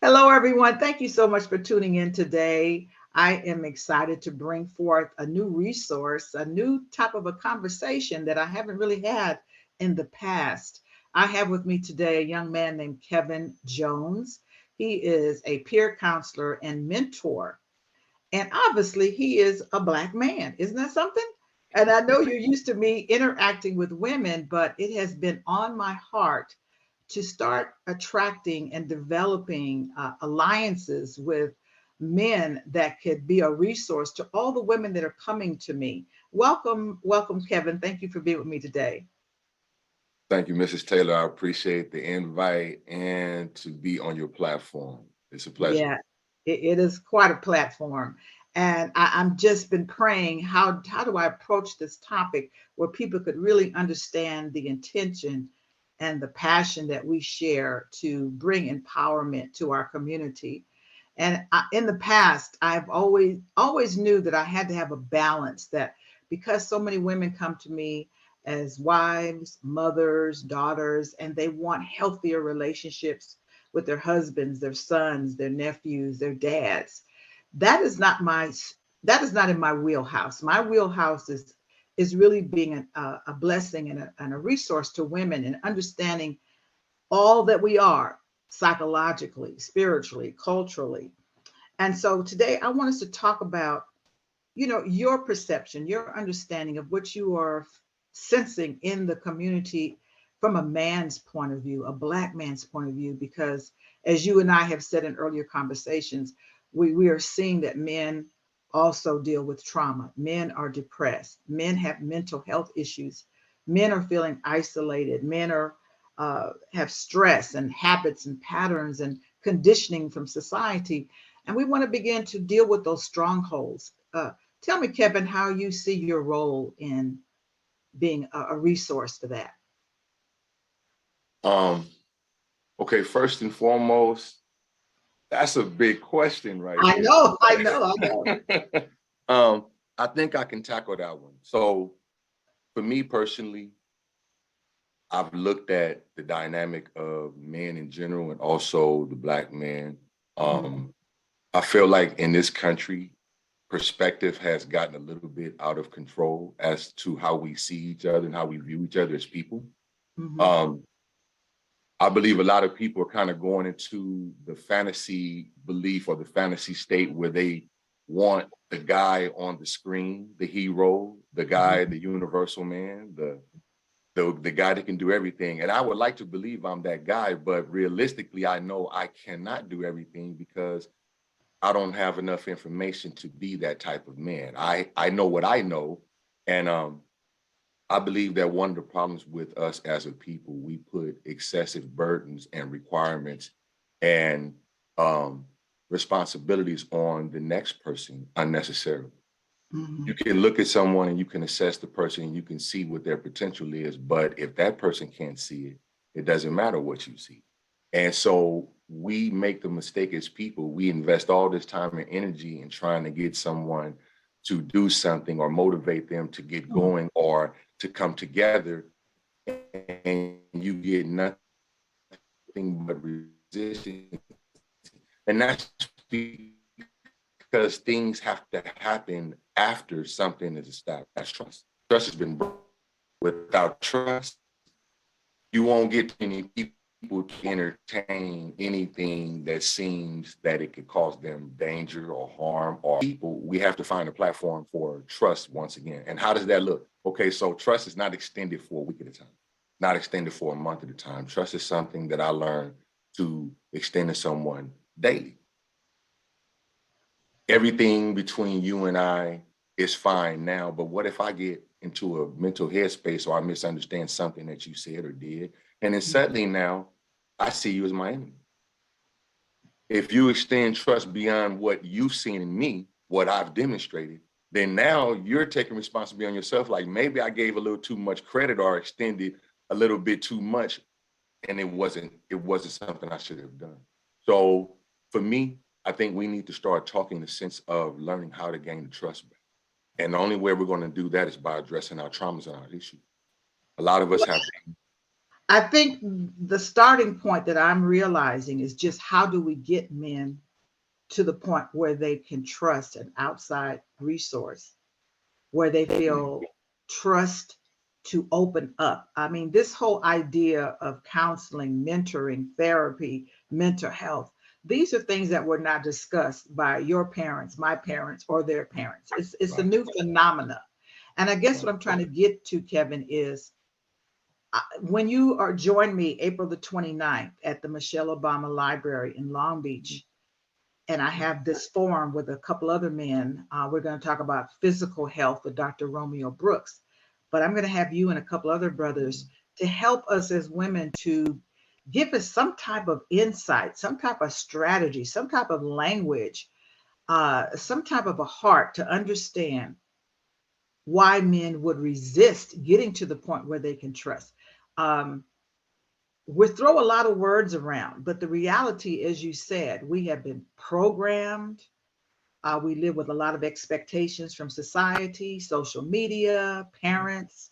Hello, everyone. Thank you so much for tuning in today. I am excited to bring forth a new resource, a new type of a conversation that I haven't really had in the past. I have with me today a young man named Kevin Jones. He is a peer counselor and mentor. And obviously, he is a Black man. Isn't that something? And I know you're used to me interacting with women, but it has been on my heart to start attracting and developing alliances with men that could be a resource to all the women that are coming to me. Welcome, Kevin. Thank you for being with me today. Thank you, Mrs. Taylor. I appreciate the invite and to be on your platform. It's a pleasure. Yeah, it is quite a platform. And I'm just been praying how do I approach this topic where people could really understand the intention and the passion that we share to bring empowerment to our community. And in the past, I've always knew that I had to have a balance, that because so many women come to me as wives, mothers, daughters, and they want healthier relationships with their husbands, their sons, their nephews, their dads. That is not my that is not in my wheelhouse. My wheelhouse is really being a blessing and a resource to women and understanding all that we are psychologically, spiritually, culturally. And so today I want us to talk about, your perception, your understanding of what you are sensing in the community from a man's point of view, a Black man's point of view, because as you and I have said in earlier conversations, we are seeing that men also deal with trauma. Men are depressed. Men have mental health issues. Men are feeling isolated. Men are have stress and habits and patterns and conditioning from society. And we want to begin to deal with those strongholds. Tell me, Kevin, how you see your role in being a resource for that. Um, okay, first and foremost, that's a big question right I there. know, I know, I know. um, I think I can tackle that one. So for me personally, I've looked at the dynamic of men in general and also the Black man. Mhm. Um, I feel like in this country, perspective has gotten a little bit out of control as to how we see each other and how we view each other as people. Mhm. Um, I believe a lot of people are kind of going into the fantasy belief or the fantasy state where they want the guy on the screen, the hero, the guy, Mhm. the universal man, the guy that can do everything. And I would like to believe I'm that guy, but realistically, I know I cannot do everything because I don't have enough information to be that type of man. I know what I know, and I believe that one of the problems with us as a people, we put excessive burdens and requirements and um, responsibilities on the next person unnecessarily. You Mhm. can look at someone and you can assess the person and you can see what their potential is, but if that person can't see it, it doesn't matter what you see. And so we make the mistake as people. We invest all this time and energy in trying to get someone to do something or motivate them to get Mhm. going or to come together, and you get nothing but resistance. And that's because things have to happen after something is established. That's trust. Trust has been broken. Without trust, you won't get too many people to entertain anything that seems that it could cause them danger or harm. Or people, we have to find a platform for trust once again. And how does that look? Okay, so trust is not extended for a week at a time, not extended for a month at a time. Trust is something that I learned to extend to someone daily. Everything between you and I is fine now, but what if I get into a mental headspace or I misunderstand something that you said or did? And then suddenly now I see you as my enemy. If you extend trust beyond what you've seen in me, what I've demonstrated, then now you're taking responsibility on yourself. Like maybe I gave a little too much credit or extended a little bit too much, and it wasn't something I should have done. So for me, I think we need to start talking in the sense of learning how to gain the trust back. And the only way we're going to do that is by addressing our traumas and our issues. A lot of us have. I think the starting point that I'm realizing is just how do we get men to the point where they can trust an outside resource, where they feel trust to open up. I mean, this whole idea of counseling, mentoring, therapy, mental health, these are things that were not discussed by your parents, my parents, or their parents. It's a Right, new phenomena. And I guess right. what I'm trying to get to, Kevin, is when you are join me April the 29th at the Michelle Obama Library in Long Beach, and I have this forum with a couple other men. We're going to talk about physical health with Dr. Romeo Brooks, but I'm going to have you and a couple other brothers to help us as women to give us some type of insight, some type of strategy, some type of language, some type of a heart to understand why men would resist getting to the point where they can trust. Um, we throw a lot of words around, but the reality, as you said, we have been programmed. We live with a lot of expectations from society, social media, parents.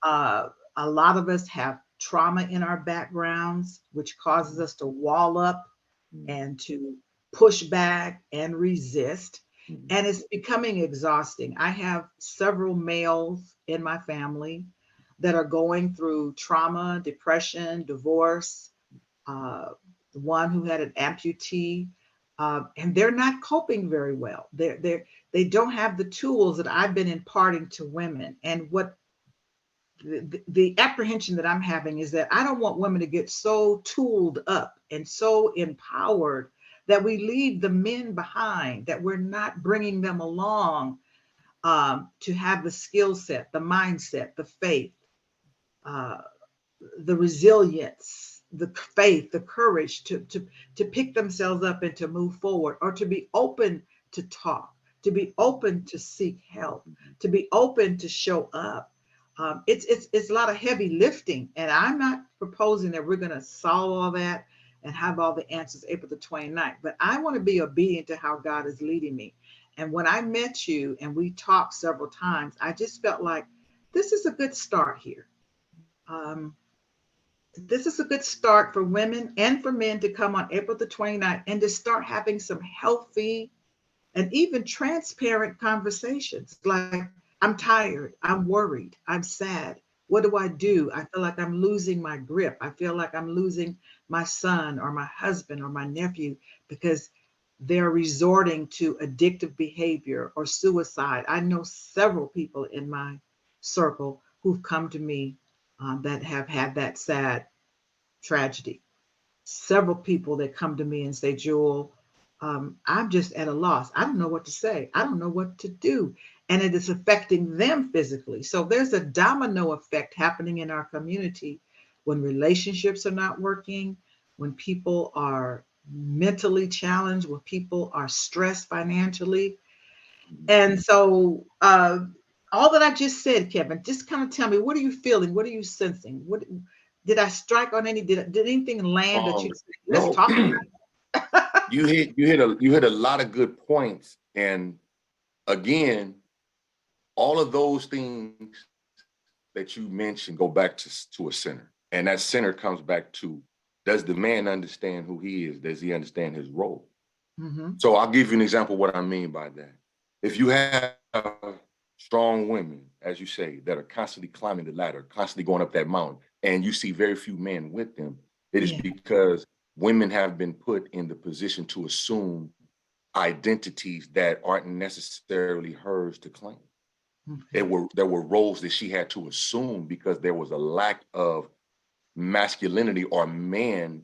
Uh, a lot of us have trauma in our backgrounds, which causes us to wall up and to push back and resist. And it's becoming exhausting. I have several males in my family that are going through trauma, depression, divorce, uh, one who had an amputee, and they're not coping very well. They don't have the tools that I've been imparting to women. And what the apprehension that I'm having is that I don't want women to get so tooled up and so empowered that we leave the men behind, that we're not bringing them along to have the skill set, the mindset, the faith, uh, the resilience, the faith, the courage to pick themselves up and to move forward, or to be open to talk, to be open to seek help, to be open to show up. It's a lot of heavy lifting, and I'm not proposing that we're going to solve all that and have all the answers April the 29th, but I want to be obedient to how God is leading me. And when I met you and we talked several times, I just felt like this is a good start here. Um, this is a good start for women and for men to come on April the 29th and to start having some healthy and even transparent conversations. Like, I'm tired, I'm worried, I'm sad. What do I do? I feel like I'm losing my grip. I feel like I'm losing my son or my husband or my nephew because they're resorting to addictive behavior or suicide. I know several people in my circle who've come to me that have had that sad tragedy. Several people that come to me and say, Jewel, I'm just at a loss. I don't know what to say. I don't know what to do. And it is affecting them physically. So there's a domino effect happening in our community when relationships are not working, when people are mentally challenged, when people are stressed financially. And so, all that I just said, Kevin, just kind of tell me, what are you feeling? What are you sensing? What did I strike on any? Did anything land that you Um, said, let's no, talk about? you hit a lot of good points. And again, all of those things that you mentioned go back to a center. And that center comes back to, does the man understand who he is? Does he understand his role? Hmm. So I'll give you an example of what I mean by that. If you have strong women, as you say, that are constantly climbing the ladder, constantly going up that mountain, and you see very few men with them, it is Yeah. because women have been put in the position to assume identities that aren't necessarily hers to claim. Okay. There were roles that she had to assume because there was a lack of masculinity or man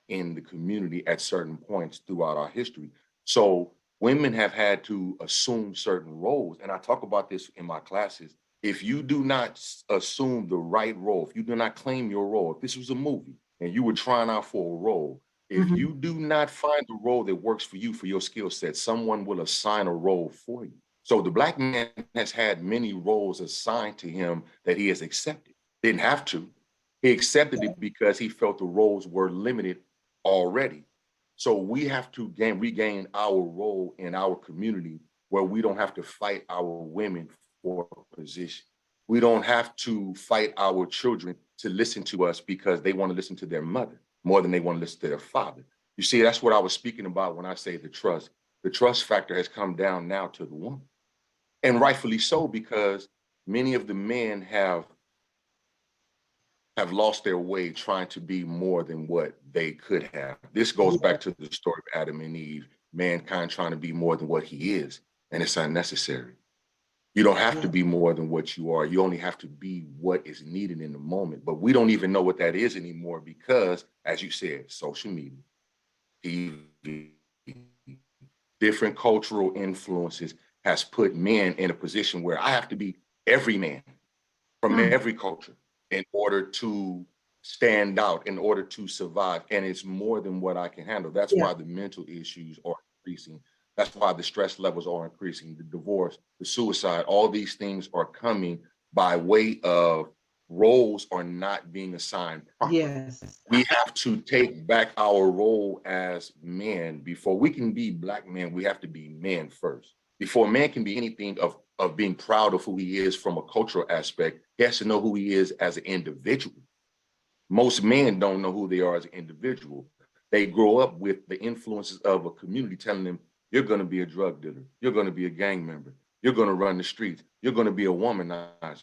in the community at certain points throughout our history. So women have had to assume certain roles. And I talk about this in my classes. If you do not assume the right role, if you do not claim your role, if this was a movie and you were trying out for a role, if Hmm. you do not find the role that works for you, for your skill set, someone will assign a role for you. So the black man has had many roles assigned to him that he has accepted. Didn't have to. He accepted it because he felt the roles were limited already. So we have to regain our role in our community where we don't have to fight our women for a position. We don't have to fight our children to listen to us because they want to listen to their mother more than they want to listen to their father. You see, that's what I was speaking about when I say the trust. The trust factor has come down now to the woman, and rightfully so, because many of the men have lost their way trying to be more than what they could have. This goes Yeah. back to the story of Adam and Eve, mankind trying to be more than what he is, and it's unnecessary. You don't have to Yeah. be more than what you are. You only have to be what is needed in the moment. But we don't even know what that is anymore because, as you said, social media, TV, different cultural influences has put men in a position where I have to be every man from Mm. every culture in order to stand out, in order to survive. And it's more than what I can handle. That's Yeah. why the mental issues are increasing. That's why the stress levels are increasing, the divorce, the suicide, all these things are coming by way of roles are not being assigned properly. Yes. We have to take back our role as men. Before we can be Black men, we have to be men first. Before a man can be anything of being proud of who he is from a cultural aspect, he has to know who he is as an individual. Most men don't know who they are as an individual. They grow up with the influences of a community telling them, you're going to be a drug dealer, you're going to be a gang member, you're going to run the streets, you're going to be a womanizer.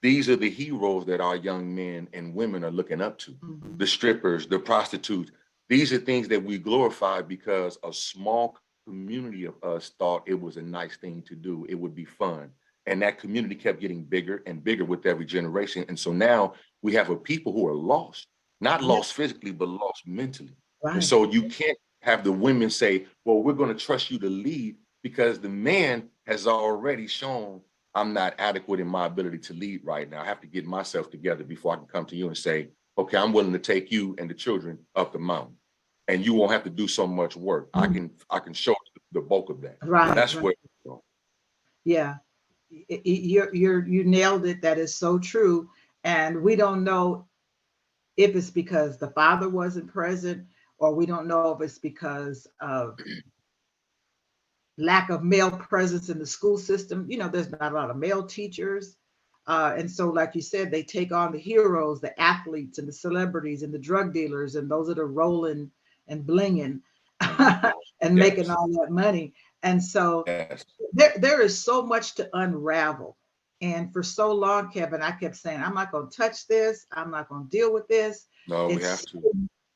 These are the heroes that our young men and women are looking up to. Mhm. The strippers, the prostitutes. These are things that we glorify because a small community of us thought it was a nice thing to do. It would be fun. And that community kept getting bigger and bigger with every generation. And so now we have a people who are lost, not Yeah. lost physically, but lost mentally. And Right. so you can't have the women say, well, we're going to trust you to lead because the man has already shown I'm not adequate in my ability to lead right now. I have to get myself together before I can come to you and say, okay, I'm willing to take you and the children up the mountain. And you won't have to do so much work. I Mm. can show the bulk of that. Right. That's Right. where Yeah. You nailed it. That is so true. And we don't know if it's because the father wasn't present, or we don't know if it's because of lack of male presence in the school system. There's not a lot of male teachers. And so, like you said, they take on the heroes, the athletes, and the celebrities, and the drug dealers, and those that are rolling and blinging and making yes, all that money. And so, yes. there is so much to unravel. And for so long, Kevin, I kept saying, I'm not going to touch this. I'm not going to deal with this. No, we have It's to.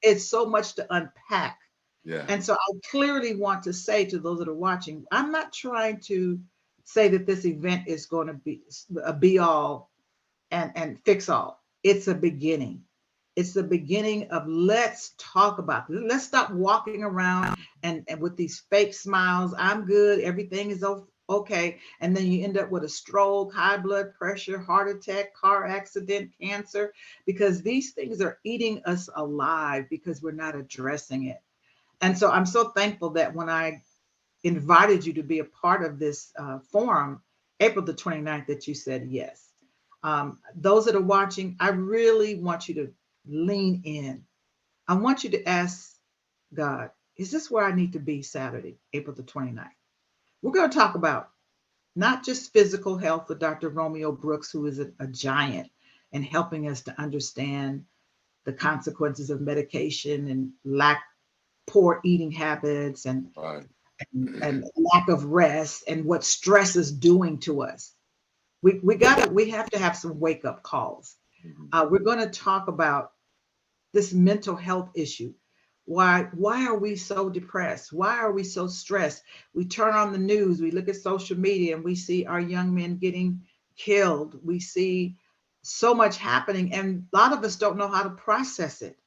it's so much to unpack. Yeah. And so I clearly want to say to those that are watching, I'm not trying to say that this event is going to be a be all and fix all. It's a beginning. It's the beginning of let's talk about this. Let's stop walking around and with these fake smiles. I'm good. Everything is okay. And then you end up with a stroke, high blood pressure, heart attack, car accident, cancer, because these things are eating us alive because we're not addressing it. And so I'm so thankful that when I invited you to be a part of this forum, April the 29th, that you said yes. Those that are watching, I really want you to lean in. I want you to ask God, is this where I need to be Saturday, April the 29th? We're going to talk about not just physical health with Dr. Romeo Brooks, who is a giant in helping us to understand the consequences of medication and poor eating habits Right. and lack of rest and what stress is doing to us. We have to have some wake up calls. Mhm. We're going to talk about this mental health issue. Why are we so depressed? Why are we so stressed? We turn on the news, we look at social media, and we see our young men getting killed. We see so much happening, and a lot of us don't know how to process it.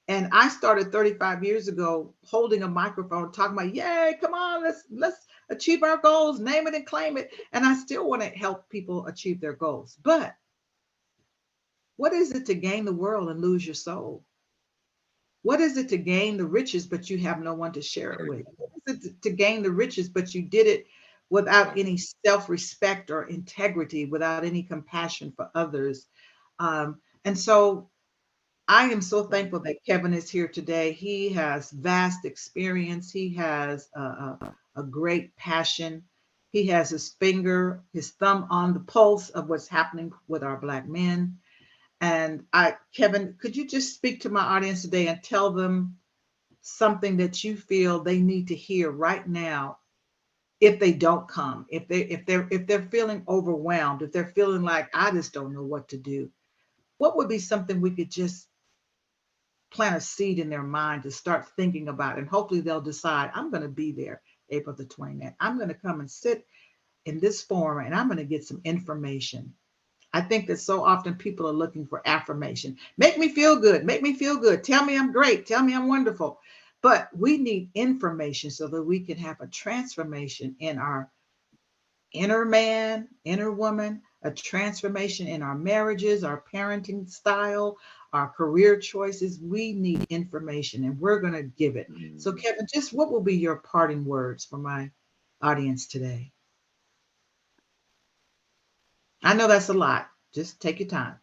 And I started 35 years ago holding a microphone, talking about, yay, come on, let's achieve our goals, name it and claim it. And I still want to help people achieve their goals. But what is it to gain the world and lose your soul? What is it to gain the riches, but you have no one to share it Very with? good. What is it to gain the riches, but you did it without Right. any self-respect or integrity, without any compassion for others? And so I am so Right. thankful that Kevin is here today. He has vast experience. He has a great passion. He has his thumb on the pulse of what's happening with our Black men. And Kevin, could you just speak to my audience today and tell them something that you feel they need to hear right now if they don't come, if they're feeling overwhelmed, if they're feeling like I just don't know what to do, what would be something we could just plant a seed in their mind to start thinking about, and hopefully they'll decide, I'm going to be there April the 29th. I'm going to come and sit in this forum and I'm going to get some information. I think that so often people are looking for affirmation. Make me feel good. Make me feel good. Tell me I'm great. Tell me I'm wonderful. But we need information so that we can have a transformation in our inner man, inner woman, a transformation in our marriages, our parenting style, our career choices. We need information and we're going to give it. So, Mhm. Kevin, just what will be your parting words for my audience today? I know that's a lot. Just take your time.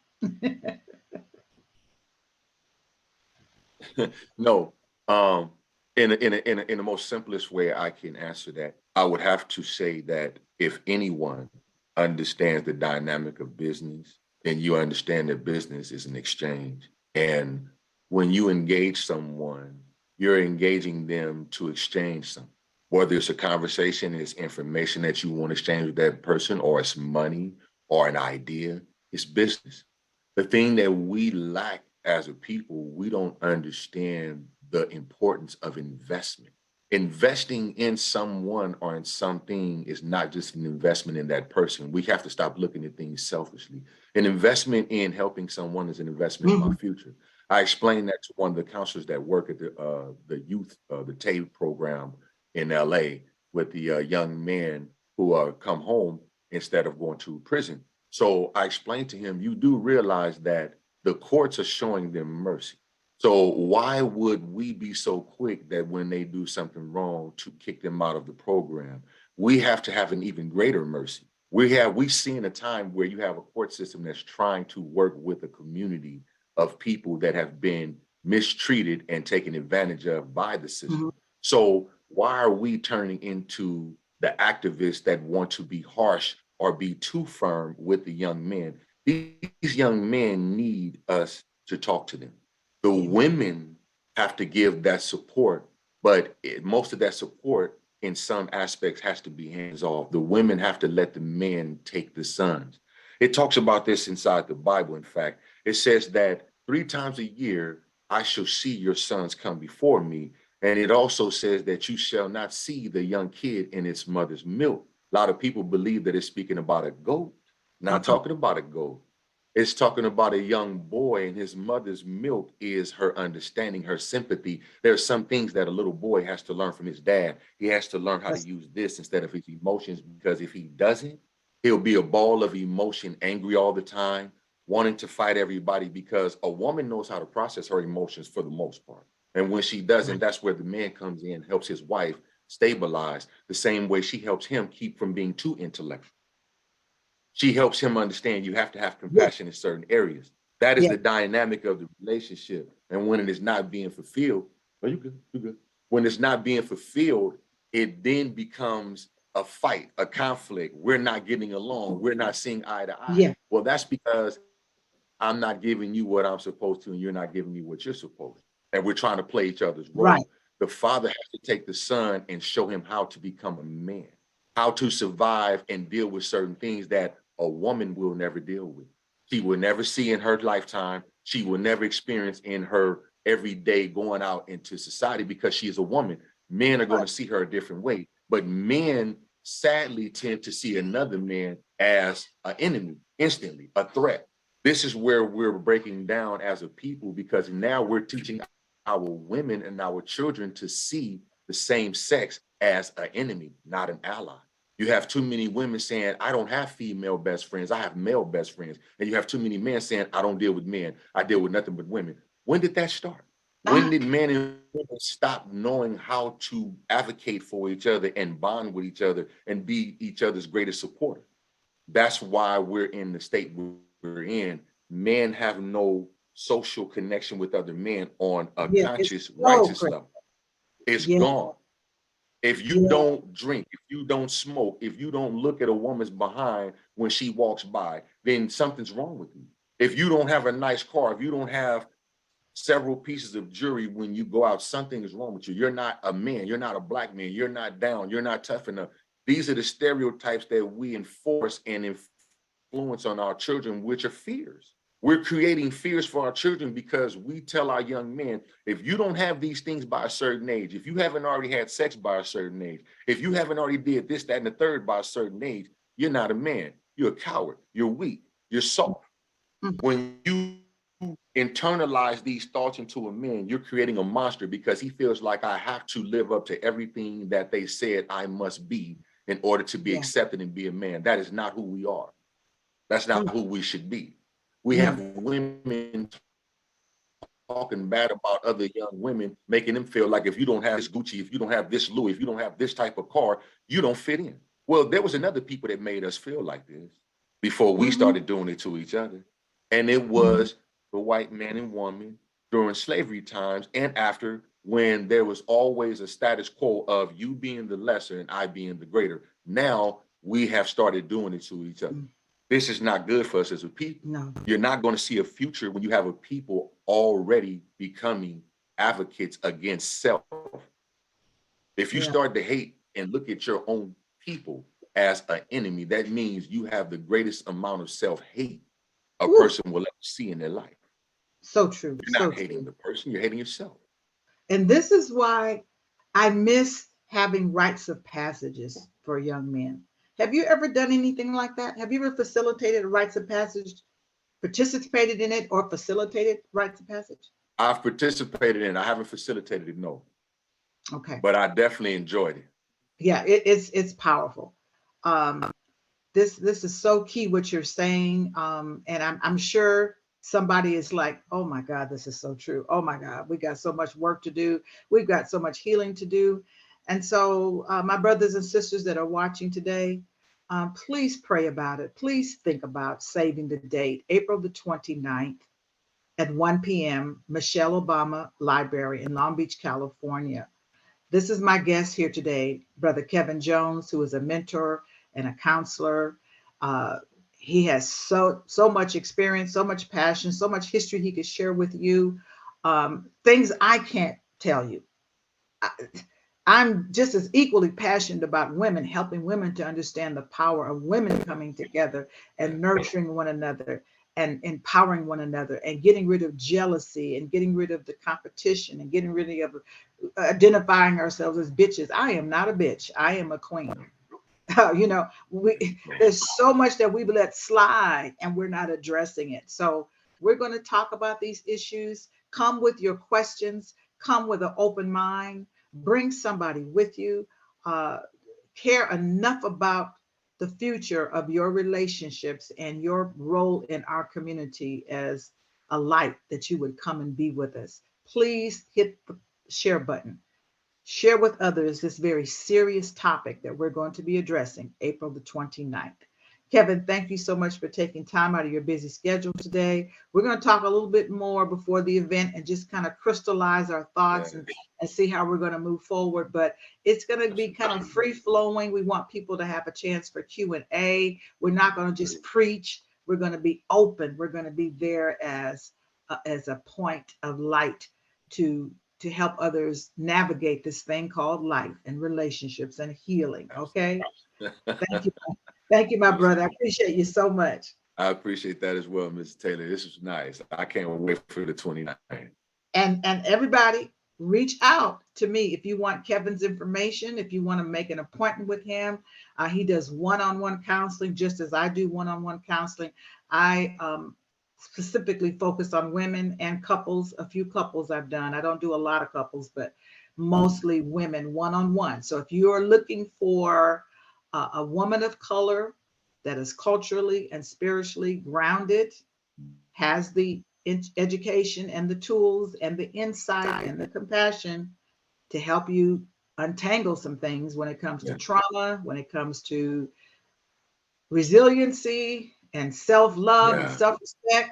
No, um, in the most simplest way I can answer that, I would have to say that if anyone understands the dynamic of business, then you understand that business is an exchange. And when you engage someone, you're engaging them to exchange something. Whether it's a conversation, it's information that you want to exchange with that person, or it's money or an idea, it's business. The thing that we lack as a people, we don't understand the importance of investment. Investing in someone or in something is not just an investment in that person. We have to stop looking at things selfishly. An investment in helping someone is an investment in my Mhm. future. I explained that to one of the counselors that work at the youth the TAVE program in LA with the young men who come home instead of going to prison. So I explained to him, you do realize that the courts are showing them mercy. So why would we be so quick that when they do something wrong to kick them out of the program? We have to have an even greater mercy. We've seen a time where you have a court system that's trying to work with a community of people that have been mistreated and taken advantage of by the Mhm. system. So why are we turning into the activists that want to be harsh or be too firm with the young men? These young men need us to talk to them. The Yeah. women have to give that support, but most of that support in some aspects has to be hands off. The women have to let the men take the sons. It talks about this inside the Bible. In fact, it says that 3 times a year I shall see your sons come before me. And it also says that you shall not see the young kid in its mother's milk. A lot of people believe that it's speaking about a goat, not Uh-uh. talking about a goat. It's talking about a young boy, and his mother's milk is her understanding, her sympathy. There are some things that a little boy has to learn from his dad. He has to learn how to That's use this instead of his emotions, because if he doesn't, he'll be a ball of emotion, angry all the time, wanting to fight everybody, because a woman knows how to process her emotions for the most part. And when she doesn't, right. that's where the man comes in, helps his wife stabilize the same way she helps him keep from being too intellectual. She helps him understand you have to have Yeah. compassion in certain areas. That is Yeah. the dynamic of the relationship. And when it is not being fulfilled, oh, you good, you good. When it's not being fulfilled, it then becomes a fight, a conflict. We're not getting along. We're not seeing eye to eye. Yeah. Well, that's because I'm not giving you what I'm supposed to, and you're not giving me what you're supposed to. And we're trying to play each other's Right. role. The father has to take the son and show him how to become a man, how to survive and deal with certain things that a woman will never deal with. She will never see in her lifetime. She will never experience in her everyday going out into society, because she is a woman. Men are going Right. to see her a different way. But men sadly tend to see another man as an enemy instantly, a threat. This is where we're breaking down as a people, because now we're teaching our women and our children to see the same sex as an enemy, not an ally. You have too many women saying, I don't have female best friends, I have male best friends. And you have too many men saying, I don't deal with men, I deal with nothing but women. When did that start? When Ah, did men and women stop knowing how to advocate for each other and bond with each other and be each other's greatest supporter? That's why we're in the state we're in. Men have no social connection with other men on a yeah. It's conscious, so righteous great. level. It's Yeah. gone. If you Yeah. don't drink, if you don't smoke, if you don't look at a woman's behind when she walks by, then something's wrong with you. If you don't have a nice car, if you don't have several pieces of jewelry when you go out, something is wrong with you. You're not a man. You're not a black man. You're not down. You're not tough enough. These are the stereotypes that we enforce and influence on our children, which are fears. We're creating fears for our children because we tell our young men, if you don't have these things by a certain age, if you haven't already had sex by a certain age, if you haven't already did this, that, and the third by a certain age, you're not a man. You're a coward. You're weak. You're soft. Mhm. When you internalize these thoughts into a man, you're creating a monster because he feels like I have to live up to everything that they said I must be in order to be Yeah. accepted and be a man. That is not who we are. That's not Mm, who we should be. We have mm. women talking bad about other young women, making them feel like if you don't have this Gucci, if you don't have this Louis, if you don't have this type of car, you don't fit in. Well, there was another people that made us feel like this before we Mhm, started doing it to each other. And it mhm. was the white man and woman during slavery times and after, when there was always a status quo of you being the lesser and I being the greater. Now we have started doing it to each other. Mm. This is not good for us as a people. No. You're not going to see a future when you have a people already becoming advocates against self. If you Yeah. start to hate and look at your own people as an enemy, that means you have the greatest amount of self-hate a Woo. person will ever see in their life. So true. You're So not hating true. the person, you're hating yourself. And this is why I miss having rites of passages for young men. Have you ever done anything like that? Have you ever facilitated a rites of passage, participated in it, or facilitated rites of passage? I've participated in it. I haven't facilitated it, no, Okay. but I definitely enjoyed it. Yeah, it's powerful. Um, this is so key what you're saying, and I'm sure somebody is like, oh my God, this is so true. Oh my God, we got so much work to do. We've got so much healing to do. And so my brothers and sisters that are watching today, please pray about it. Please think about saving the date, April the 29th at 1 p.m., Michelle Obama Library in Long Beach, California. This is my guest here today, Brother Kevin Jones, who is a mentor and a counselor. Uh, he has so much experience, so much passion, so much history he could share with you. Things I can't tell you. I, I'm just as equally passionate about women, helping women to understand the power of women coming together Yeah. and nurturing one another and empowering one another and getting rid of jealousy and getting rid of the competition and getting rid of identifying ourselves as bitches. I am not a bitch. I am a queen. You know, there's so much that we've let slide and we're not addressing it. So we're going to talk about these issues. Come with your questions, come with an open mind, bring somebody with you, uh, care enough about the future of your relationships and your role in our community as a light that you would come and be with us. Please hit the share button. Share with others this very serious topic that we're going to be addressing April the 29th. Kevin, thank you so much for taking time out of your busy schedule today. We're going to talk a little bit more before the event and just kind of crystallize our thoughts Yes, and see how we're going to move forward. But it's going to be kind of absolutely. free flowing. We want people to have a chance for Q&A. We're not going to just preach. We're going to be open. We're going to be there as a point of light to to help others navigate this thing called life and relationships and healing. Okay. Thank you. Thank you, my brother. I appreciate you so much. I appreciate that as well, Mr. Taylor. This was nice. I can't wait for the 29th. And everybody, reach out to me if you want Kevin's information, if you want to make an appointment with him. He does one-on-one counseling, just as I do one-on-one counseling. I specifically focus on women and couples. A few couples I've done. I don't do a lot of couples, but mostly women one-on-one. So if you are looking for a woman of color that is culturally and spiritually grounded, has the education and the tools and the insight and the compassion to help you untangle some things when it comes to Yeah. trauma, when it comes to resiliency and self-love and Yeah. self-respect.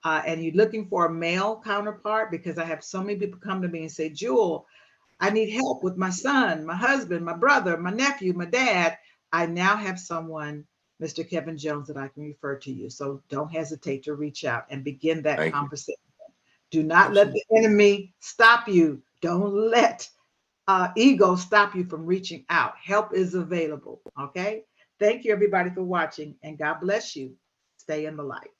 And you're looking for a male counterpart, because I have so many people come to me and say, Jewel, I need help with my son, my husband, my brother, my nephew, my dad. I now have someone Mr. Kevin Jones, that I can refer to you. So don't hesitate to reach out and begin that Thank you. conversation. Do not let Absolutely. the enemy stop you. Don't let ego stop you from reaching out. Help is available. Okay. Thank you, everybody, for watching, and God bless you. Stay in the light.